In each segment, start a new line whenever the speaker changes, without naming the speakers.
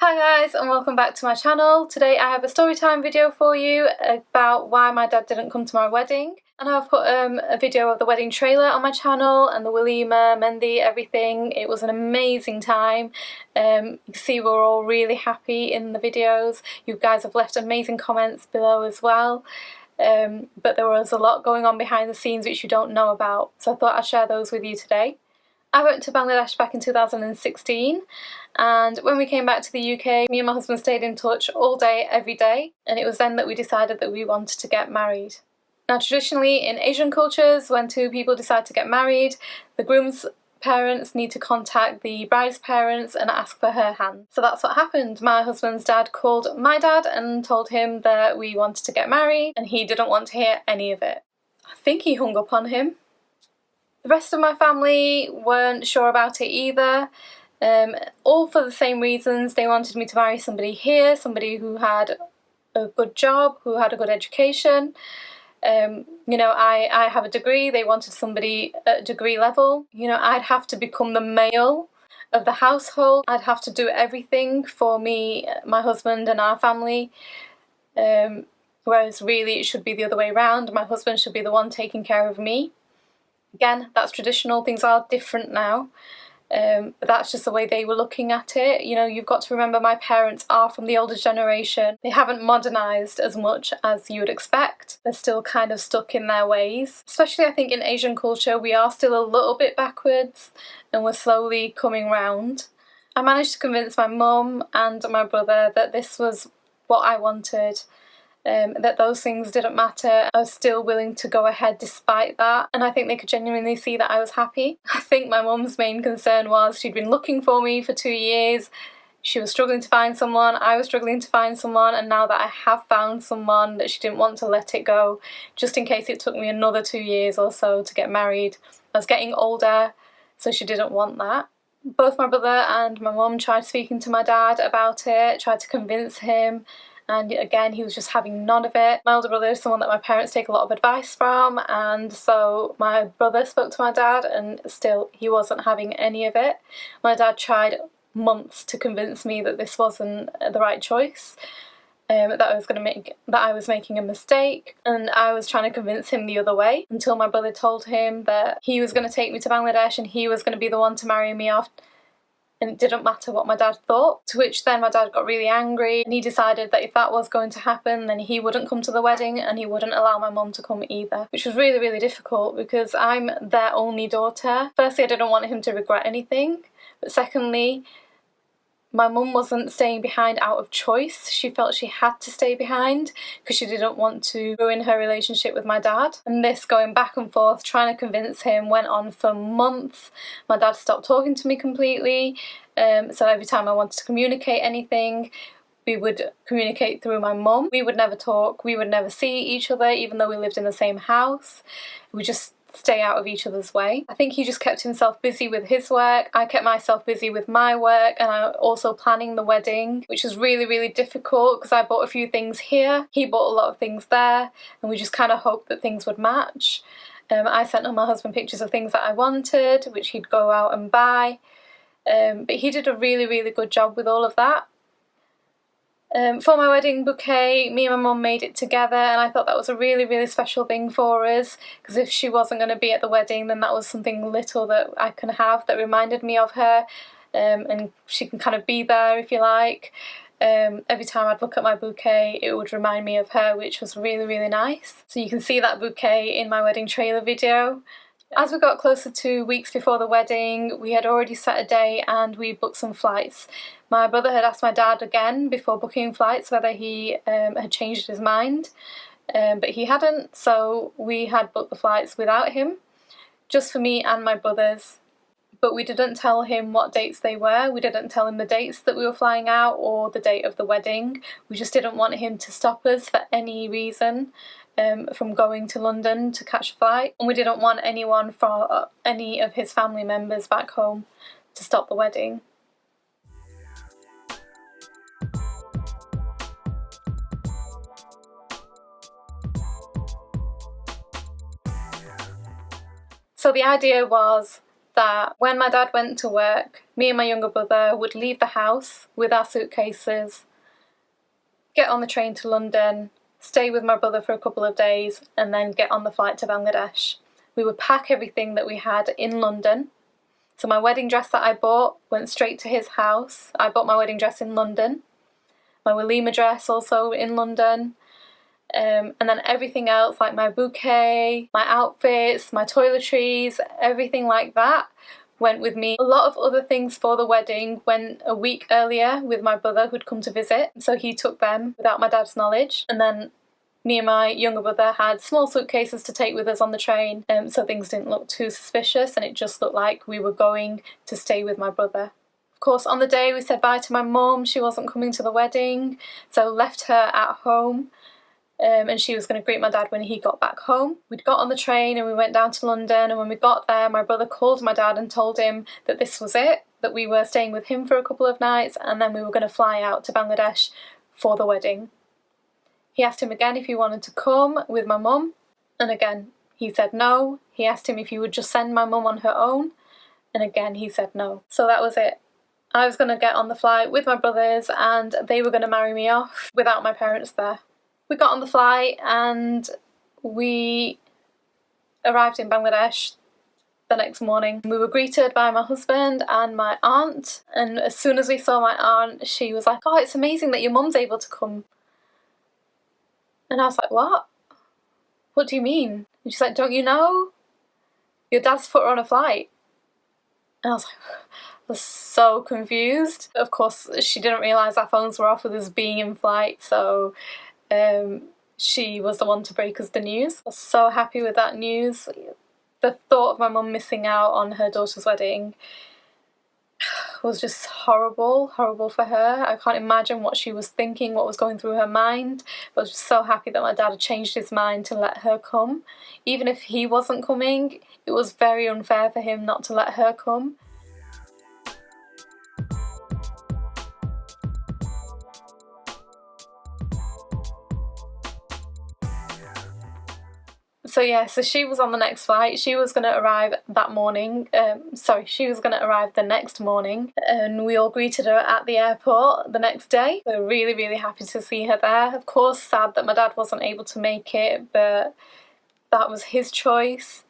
Hi guys, and welcome back to my channel. Today I have a story time video for you about why my dad didn't come to my wedding. And I've put a video of the wedding trailer on my channel and the walima, mendi, everything. It was an amazing time. You can see we're all really happy in the videos. You guys have left amazing comments below as well. But there was a lot going on behind the scenes which you don't know about, so I thought I'd share those with you today. I went to Bangladesh back in 2016, and when we came back to the UK, me and my husband stayed in touch all day, every day, and it was then that we decided that we wanted to get married. Now traditionally in Asian cultures, when two people decide to get married, the groom's parents need to contact the bride's parents and ask for her hand. So that's what happened. My husband's dad called my dad and told him that we wanted to get married, and he didn't want to hear any of it. I think he hung up on him. The rest of my family weren't sure about it either, all for the same reasons. They wanted me to marry somebody here, somebody who had a good job, who had a good education. You know, I have a degree, they wanted somebody at degree level. You know, I'd have to become the male of the household. I'd have to do everything for me, my husband and our family. Whereas really it should be the other way around. My husband should be the one taking care of me. Again, that's traditional, things are different now, but that's just the way they were looking at it. You know, you've got to remember my parents are from the older generation. They haven't modernised as much as you would expect. They're still kind of stuck in their ways. Especially I think in Asian culture we are still a little bit backwards and we're slowly coming round. I managed to convince my mum and my brother that this was what I wanted. That those things didn't matter. I was still willing to go ahead despite that, and I think they could genuinely see that I was happy. I think my mum's main concern was she'd been looking for me for 2 years, she was struggling to find someone, I was struggling to find someone, and now that I have found someone, that she didn't want to let it go, just in case it took me another 2 years or so to get married. I was getting older, so she didn't want that. Both my brother and my mum tried speaking to my dad about it, tried to convince him, and again he was just having none of it. My older brother is someone that my parents take a lot of advice from, and so my brother spoke to my dad and still he wasn't having any of it. My dad tried months to convince me that this wasn't the right choice, that I was making a mistake, and I was trying to convince him the other way until my brother told him that he was going to take me to Bangladesh and he was going to be the one to marry me off. And it didn't matter what my dad thought, to which then my dad got really angry and he decided that if that was going to happen then he wouldn't come to the wedding and he wouldn't allow my mum to come either, which was really, really difficult because I'm their only daughter. Firstly, I didn't want him to regret anything, but secondly, my mum wasn't staying behind out of choice. She felt she had to stay behind because she didn't want to ruin her relationship with my dad. And this going back and forth, trying to convince him, went on for months. My dad stopped talking to me completely. So every time I wanted to communicate anything, we would communicate through my mum. We would never talk, we would never see each other, even though we lived in the same house. We just stay out of each other's way. I think he just kept himself busy with his work, I kept myself busy with my work, and I also planning the wedding, which was really, really difficult because I bought a few things here, he bought a lot of things there, and we just kind of hoped that things would match. I sent my husband pictures of things that I wanted, which he'd go out and buy, but he did a really, really good job with all of that. For my wedding bouquet, me and my mum made it together, and I thought that was a really, really special thing for us, because if she wasn't going to be at the wedding then that was something little that I can have that reminded me of her, and she can kind of be there if you like. Every time I'd look at my bouquet it would remind me of her, which was really, really nice. So you can see that bouquet in my wedding trailer video. As we got closer to weeks before the wedding, we had already set a day and we booked some flights. My brother had asked my dad again before booking flights whether he had changed his mind, but he hadn't, so we had booked the flights without him, just for me and my brothers. But we didn't tell him what dates they were, we didn't tell him the dates that we were flying out or the date of the wedding. We just didn't want him to stop us for any reason from going to London to catch a flight, and we didn't want anyone from any of his family members back home to stop the wedding. So the idea was that when my dad went to work, me and my younger brother would leave the house with our suitcases, get on the train to London, stay with my brother for a couple of days, and then get on the flight to Bangladesh. We would pack everything that we had in London. So my wedding dress that I bought went straight to his house. I bought my wedding dress in London. My Walima dress also in London. And then everything else, like my bouquet, my outfits, my toiletries, everything like that went with me. A lot of other things for the wedding went a week earlier with my brother who'd come to visit, so he took them without my dad's knowledge. And then me and my younger brother had small suitcases to take with us on the train, so things didn't look too suspicious and it just looked like we were going to stay with my brother. Of course, on the day we said bye to my mum. She wasn't coming to the wedding, so left her at home. And she was going to greet my dad when he got back home. We'd got on the train and we went down to London, and when we got there my brother called my dad and told him that this was it, that we were staying with him for a couple of nights and then we were going to fly out to Bangladesh for the wedding. He asked him again if he wanted to come with my mum, and again he said no. He asked him if he would just send my mum on her own, and again he said no. So that was it. I was going to get on the flight with my brothers and they were going to marry me off without my parents there. We got on the flight and we arrived in Bangladesh the next morning. We were greeted by my husband and my aunt, and as soon as we saw my aunt, she was like, "Oh, it's amazing that your mum's able to come." And I was like, "What? What do you mean?" And she's like, "Don't you know? Your dad's put her on a flight." And I was so confused. Of course, she didn't realise our phones were off with us being in flight, so she was the one to break us the news. I was so happy with that news. The thought of my mum missing out on her daughter's wedding was just horrible for her. I can't imagine what she was thinking, what was going through her mind. But I was just so happy that my dad had changed his mind to let her come. Even if he wasn't coming, it was very unfair for him not to let her come. So she was on the next flight. She was going to arrive that morning. She was going to arrive the next morning, and we all greeted her at the airport the next day. So really, really happy to see her there. Of course, sad that my dad wasn't able to make it, but that was his choice.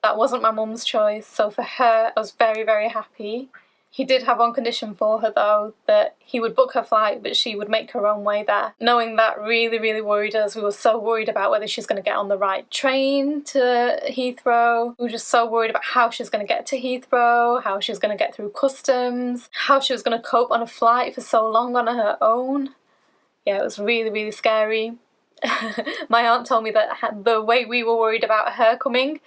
That wasn't my mum's choice. So for her, I was very, very happy. He did have one condition for her though, that he would book her flight but she would make her own way there. Knowing that really, really worried us. We were so worried about whether she was going to get on the right train to Heathrow. We were just so worried about how she was going to get to Heathrow, how she was going to get through customs, how she was going to cope on a flight for so long on her own. Yeah, it was really, really scary. My aunt told me that the way we were worried about her coming,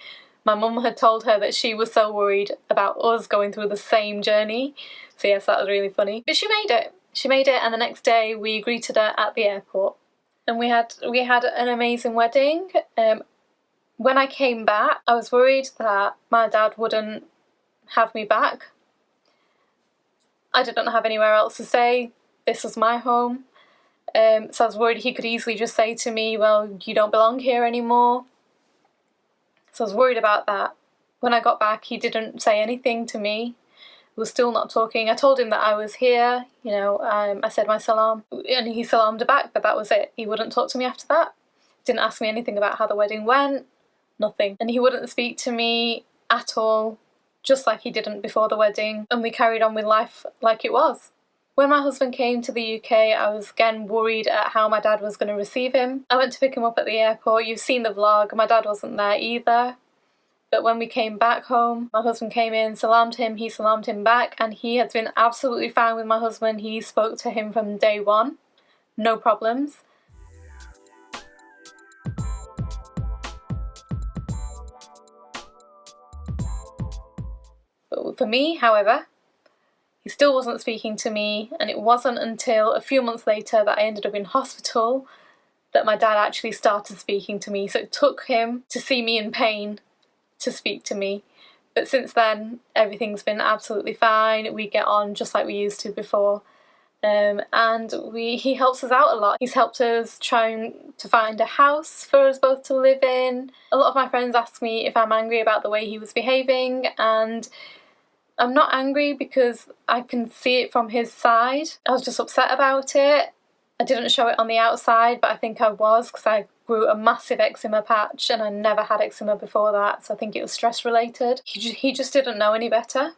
my mum had told her that she was so worried about us going through the same journey. So yes, that was really funny. But she made it. She made it, and the next day we greeted her at the airport. And we had an amazing wedding. When I came back, I was worried that my dad wouldn't have me back. I didn't have anywhere else to stay. This was my home. So I was worried he could easily just say to me, "Well, you don't belong here anymore." So I was worried about that. When I got back, he didn't say anything to me. We were still not talking. I told him that I was here, I said my salam, and he salamed back, but that was it. He wouldn't talk to me after that. Didn't ask me anything about how the wedding went, nothing. And he wouldn't speak to me at all, just like he didn't before the wedding, and we carried on with life like it was. When my husband came to the UK, I was again worried at how my dad was going to receive him. I went to pick him up at the airport. You've seen the vlog. My dad wasn't there either. But when we came back home, my husband came in, salamed him, he salamed him back, and he has been absolutely fine with my husband. He spoke to him from day one. No problems. But for me, however, he still wasn't speaking to me, and it wasn't until a few months later that I ended up in hospital that my dad actually started speaking to me. So it took him to see me in pain to speak to me. But since then, everything's been absolutely fine. We get on just like we used to before. And he helps us out a lot. He's helped us trying to find a house for us both to live in. A lot of my friends ask me if I'm angry about the way he was behaving, and I'm not angry because I can see it from his side. I was just upset about it. I didn't show it on the outside, but I think I was, because I grew a massive eczema patch and I never had eczema before that, so I think it was stress related. He just didn't know any better,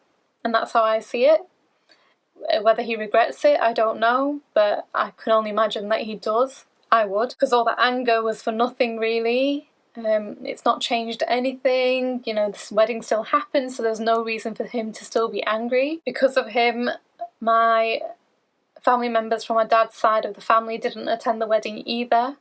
and that's how I see it. Whether he regrets it, I don't know, but I can only imagine that he does. I would, because all that anger was for nothing really. It's not changed anything, you know, this wedding still happened, so there's no reason for him to still be angry. Because of him, my family members from my dad's side of the family didn't attend the wedding either.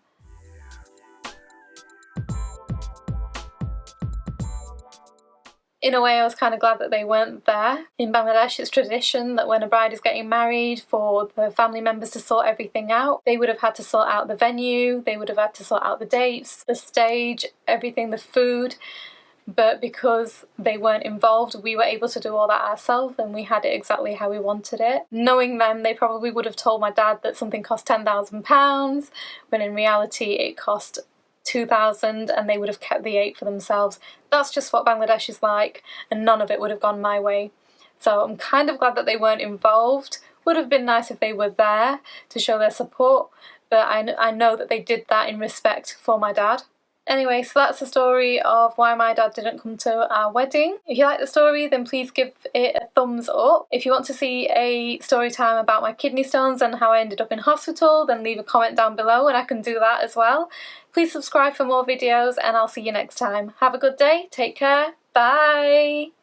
In a way, I was kind of glad that they weren't there. In Bangladesh, it's tradition that when a bride is getting married, for the family members to sort everything out. They would have had to sort out the venue, they would have had to sort out the dates, the stage, everything, the food. But because they weren't involved, we were able to do all that ourselves, and we had it exactly how we wanted it. Knowing them, they probably would have told my dad that something cost £10,000, when in reality it cost 2,000, and they would have kept the 8 for themselves. That's just what Bangladesh is like, and none of it would have gone my way. So I'm kind of glad that they weren't involved. Would have been nice if they were there to show their support, but I know that they did that in respect for my dad. Anyway, so that's the story of why my dad didn't come to our wedding. If you like the story, then please give it a thumbs up. If you want to see a story time about my kidney stones and how I ended up in hospital, then leave a comment down below and I can do that as well. Please subscribe for more videos, and I'll see you next time. Have a good day, take care, bye!